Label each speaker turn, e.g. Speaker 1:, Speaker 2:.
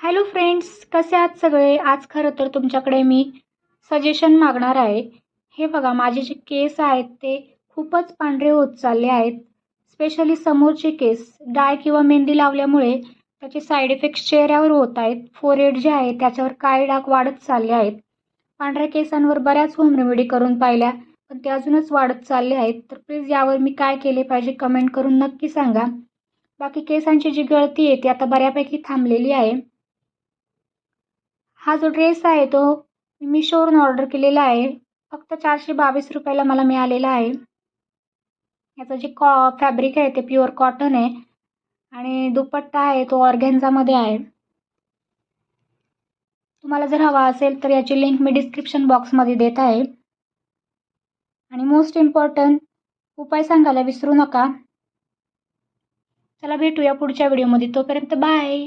Speaker 1: Hello friends, कसे आहात सगळे? आज खरं तर तुमच्याकडे मी सजेशन मागणार आहे. हे बघा, माझे जे केस आहेत ते खूपच पांढरे होत चालले आहेत. स्पेशली समोरचे केस डाय किंवा मेहंदी लावल्यामुळे त्याचे साईड इफेक्ट्स चेहऱ्यावर होत आहेत. फोरहेड जे आहे त्याच्यावर काळे डाग वाढत चालले आहेत. पांढऱ्या केसांवर बऱ्याच होम रेमेडी करून पाहिल्या, पण ते अजूनच वाढत चालले आहेत. तर प्लीज यावर मी काय केले पाहिजे कमेंट करून नक्की सांगा. बाकी केसांची जी गळती आहे ती आता बऱ्यापैकी थांबलेली आहे. हा जो ड्रेस आहे तो मी मीशोवरून ऑर्डर केलेला आहे. फक्त 422 रुपयाला मला मिळालेला आहे. याचं जे फॅब्रिक आहे ते प्युअर कॉटन आहे आणि दुपट्टा आहे तो ऑर्गेन्झामध्ये आहे. तुम्हाला जर हवा असेल तर याची लिंक मी डिस्क्रिप्शन बॉक्समध्ये देत आहे. आणि मोस्ट इम्पॉर्टंट उपाय सांगायला विसरू नका. चला भेटूया पुढच्या व्हिडिओमध्ये. तोपर्यंत बाय.